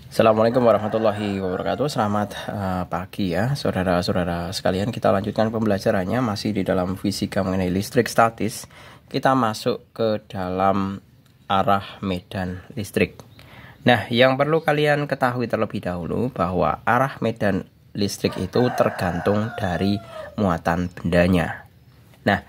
Assalamualaikum warahmatullahi wabarakatuh. Selamat pagi ya saudara-saudara sekalian. Kita lanjutkan pembelajarannya masih di dalam fisika mengenai listrik statis. Kita masuk ke dalam arah medan listrik. Nah, yang perlu kalian ketahui terlebih dahulu bahwa arah medan listrik itu tergantung dari muatan bendanya. Nah,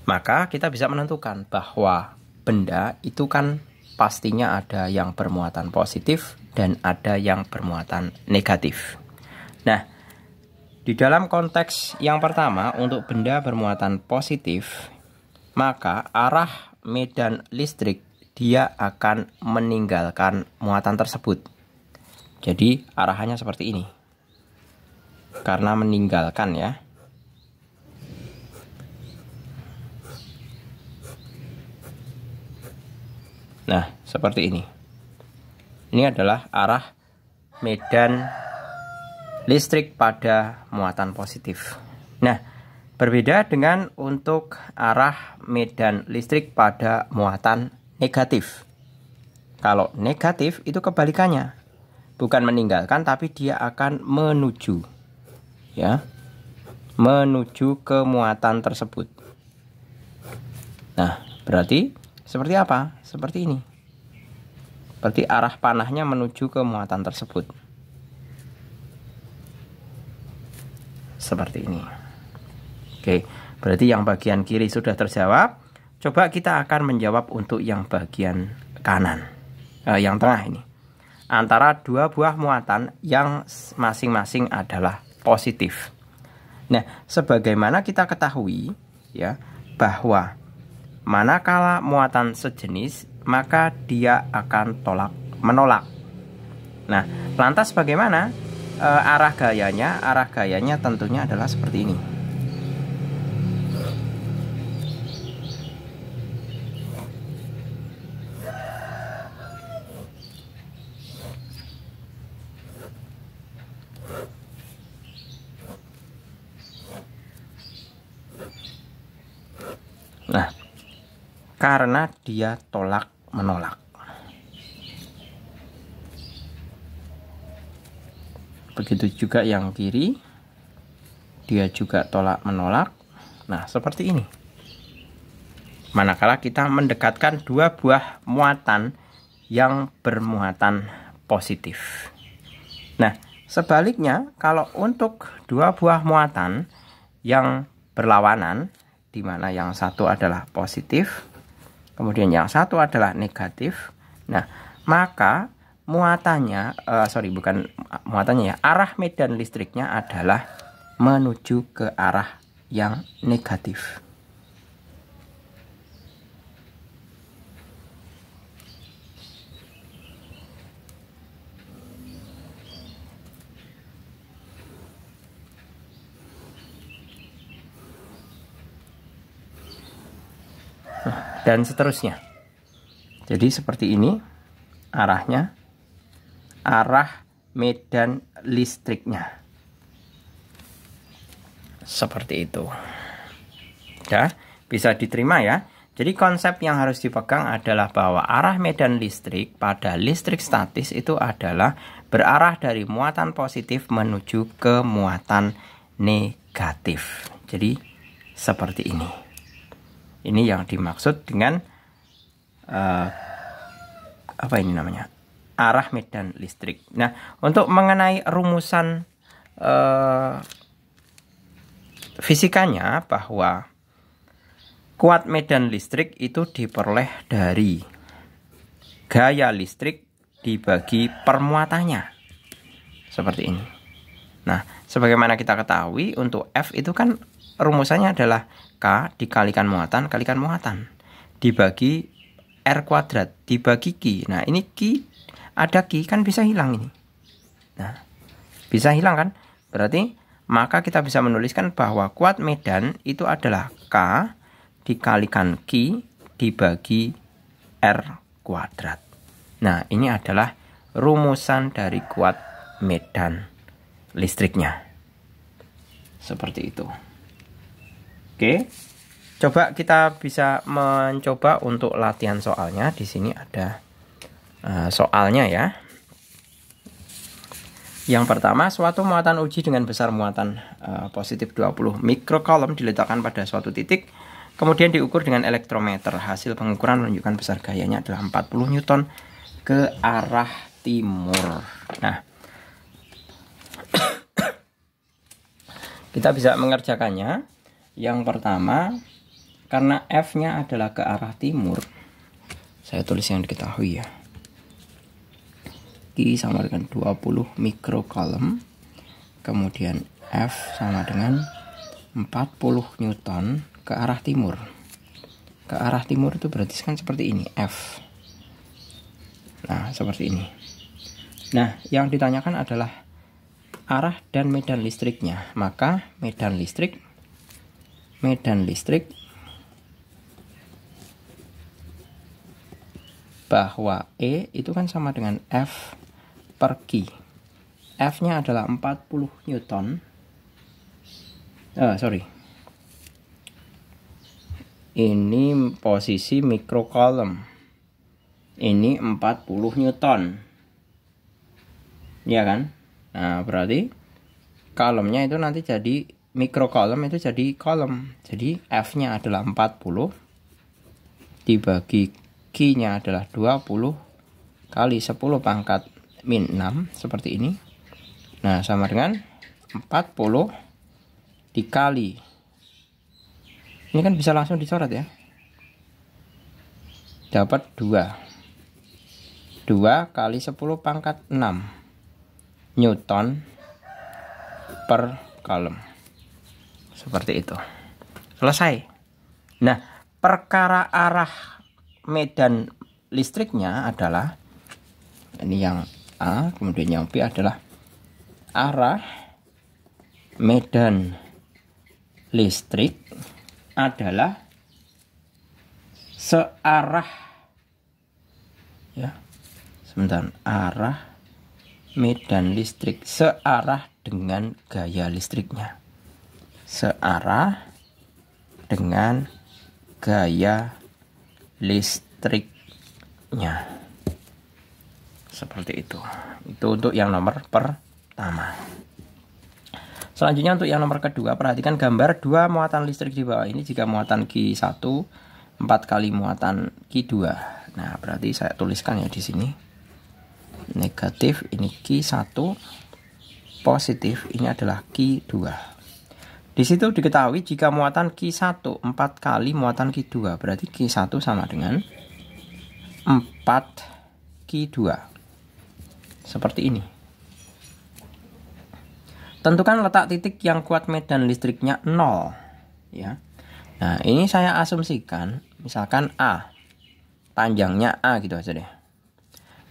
maka kita bisa menentukan bahwa benda itu kan pastinya ada yang bermuatan positif dan ada yang bermuatan negatif. Nah, di dalam konteks yang pertama untuk benda bermuatan positif, maka arah medan listrik dia akan meninggalkan muatan tersebut. Jadi arahannya seperti ini. Karena meninggalkan ya. Nah, seperti ini. Ini adalah arah medan listrik pada muatan positif. Nah, berbeda dengan untuk arah medan listrik pada muatan negatif. Kalau negatif itu kebalikannya. Bukan meninggalkan tapi dia akan menuju. Ya. Menuju ke muatan tersebut. Nah, berarti seperti apa? Seperti ini. Berarti arah panahnya menuju ke muatan tersebut. Seperti ini. Oke, berarti yang bagian kiri sudah terjawab. Coba kita akan menjawab untuk yang bagian kanan. Yang tengah ini. Antara dua buah muatan yang masing-masing adalah positif. Nah, sebagaimana kita ketahui ya, bahwa manakala muatan sejenis, maka dia akan menolak. Nah, lantas bagaimana arah gayanya? Arah gayanya tentunya adalah seperti ini. Nah, karena dia tolak-menolak. Begitu juga yang kiri, dia juga tolak-menolak. Nah, seperti ini. Manakala kita mendekatkan dua buah muatan yang bermuatan positif. Nah, sebaliknya, kalau untuk dua buah muatan yang berlawanan, di mana yang satu adalah positif, kemudian yang satu adalah negatif. Nah, maka muatannya, arah medan listriknya adalah menuju ke arah yang negatif. Dan seterusnya. Jadi seperti ini arahnya, arah medan listriknya. Seperti itu. Ya, bisa diterima ya. Jadi konsep yang harus dipegang adalah bahwa arah medan listrik pada listrik statis itu adalah berarah dari muatan positif menuju ke muatan negatif. Jadi seperti ini. Ini yang dimaksud dengan arah medan listrik. Nah, untuk mengenai rumusan fisikanya, bahwa kuat medan listrik itu diperoleh dari gaya listrik dibagi permuatannya. Seperti ini. Nah, sebagaimana kita ketahui untuk F itu kan rumusannya adalah K dikalikan muatan kalikan muatan dibagi R kuadrat dibagi Q. Nah, ini Q, ada Q kan bisa hilang ini. Nah, bisa hilang kan? Berarti maka kita bisa menuliskan bahwa kuat medan itu adalah K dikalikan Q dibagi R kuadrat. Nah, ini adalah rumusan dari kuat medan listriknya. Seperti itu. Oke, coba kita bisa mencoba untuk latihan soalnya. Di sini ada soalnya ya. Yang pertama, suatu muatan uji dengan besar muatan positif 20 mikrocoulomb diletakkan pada suatu titik, kemudian diukur dengan elektrometer. Hasil pengukuran menunjukkan besar gayanya adalah 40 Newton ke arah timur. Nah, kita bisa mengerjakannya. Yang pertama, karena F-nya adalah ke arah timur, saya tulis yang diketahui ya. Q sama dengan 20 mikrocoulomb, kemudian F sama dengan 40 Newton ke arah timur. Ke arah timur itu berarti kan seperti ini, F. Nah, seperti ini. Nah, yang ditanyakan adalah arah dan medan listriknya. Maka medan listrik bahwa E itu kan sama dengan F per Q. F-nya adalah 40 Newton. Ini posisi mikrocoulomb. Ini 40 Newton. Ya kan? Nah, berarti kolomnya itu nanti jadi mikrocoulomb itu jadi coulomb. Jadi F-nya adalah 40 dibagi Q-nya adalah 20 kali 10 pangkat min 6 seperti ini. Nah, sama dengan 40 dikali. Ini kan bisa langsung dicoret ya. Dapat 2 kali 10 pangkat 6 Newton per coulomb. Seperti itu. Selesai. Nah, perkara arah medan listriknya adalah ini yang A, kemudian yang B adalah arah medan listrik adalah searah ya. Sebentar, arah medan listrik searah dengan gaya listriknya. Searah dengan gaya listriknya. Seperti itu. Itu untuk yang nomor pertama. Selanjutnya untuk yang nomor kedua, perhatikan gambar dua muatan listrik di bawah ini. Jika muatan Q1 4 kali muatan Q2. Nah, berarti saya tuliskan ya di sini. Negatif ini Q1, positif ini adalah Q2. Di situ diketahui jika muatan Q1 4 kali muatan Q2, berarti Q1 sama dengan 4 Q2. Seperti ini. Tentukan letak titik yang kuat medan listriknya 0 ya. Nah, ini saya asumsikan misalkan A. Panjangnya A gitu aja deh.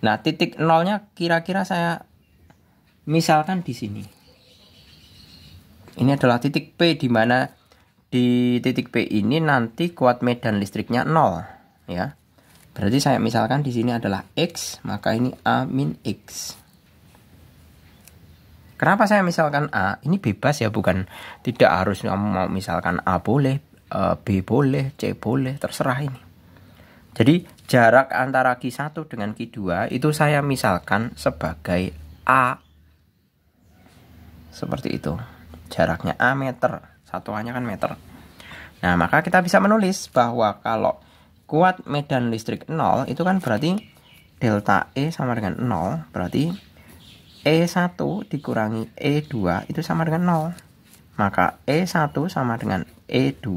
Nah, titik 0-nya kira-kira saya misalkan di sini. Ini adalah titik P, di mana di titik P ini nanti kuat medan listriknya 0 ya. Berarti saya misalkan di sini adalah X, maka ini A min X. Kenapa saya misalkan A? Ini bebas ya, bukan tidak harus kamu mau misalkan A boleh, B boleh, C boleh, terserah ini. Jadi jarak antara Q1 dengan Q2 itu saya misalkan sebagai A. Seperti itu. Jaraknya A meter, satuannya kan meter. Nah, maka kita bisa menulis bahwa kalau kuat medan listrik 0 itu kan berarti delta E sama dengan 0, berarti E1 dikurangi E2 itu sama dengan 0. Maka E1 sama dengan E2.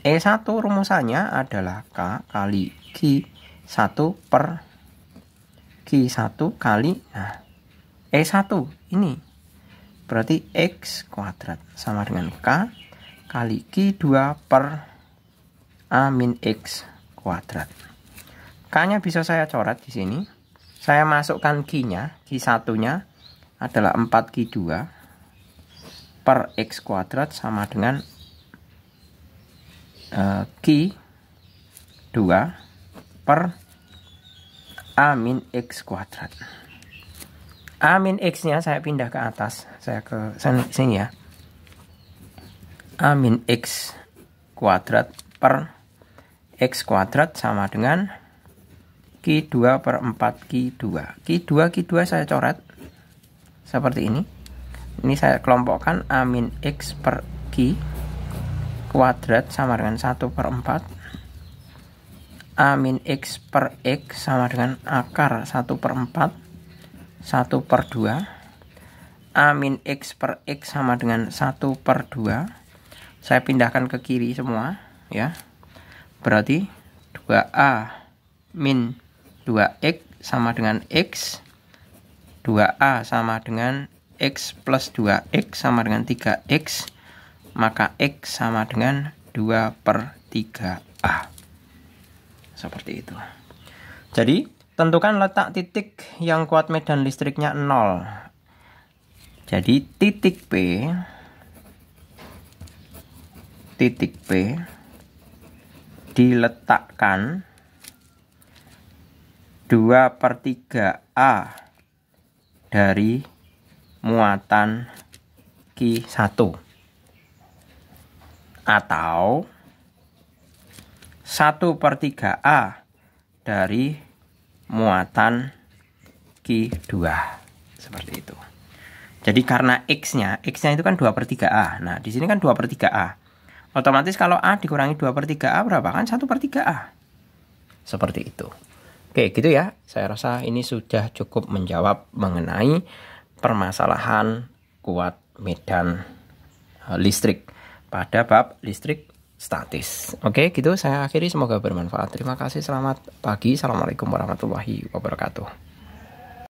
E1 rumusannya adalah K kali Q1 per Q1 kali, nah, E1 ini berarti X kuadrat sama dengan K kali Q2 per A min X kuadrat. K-nya bisa saya coret di sini. Saya masukkan Q-nya, Q1-nya adalah 4Q2 per X kuadrat sama dengan Q2 per A min X kuadrat. A min X-nya saya pindah ke atas. Saya ke sini ya. A min X kuadrat per X kuadrat sama dengan Q2 per 4Q2. Q2 saya coret. seperti ini. Ini saya kelompokkan A min X per Q kuadrat sama dengan 1/4. A min X per X sama dengan akar 1/4, 1/2. A min X per X sama dengan 1/2. Saya pindahkan ke kiri semua ya. Berarti 2A min 2X sama dengan X. 2A sama dengan X plus 2X sama dengan 3X. Maka X sama dengan 2/3A. Seperti itu. Jadi tentukan letak titik yang kuat medan listriknya 0. Jadi titik P diletakkan 2/3A dari muatan Q1 atau 1/3A dari muatan Q2. Seperti itu. Jadi karena X-nya itu kan 2/3A. Nah, di sini kan 2/3A. Otomatis kalau A dikurangi 2/3A berapa? Kan 1/3A. Seperti itu. Oke, gitu ya. Saya rasa ini sudah cukup menjawab mengenai permasalahan kuat medan listrik pada bab listrik statis. Oke, gitu saya akhiri. Semoga bermanfaat. Terima kasih. Selamat pagi. Assalamualaikum warahmatullahi wabarakatuh.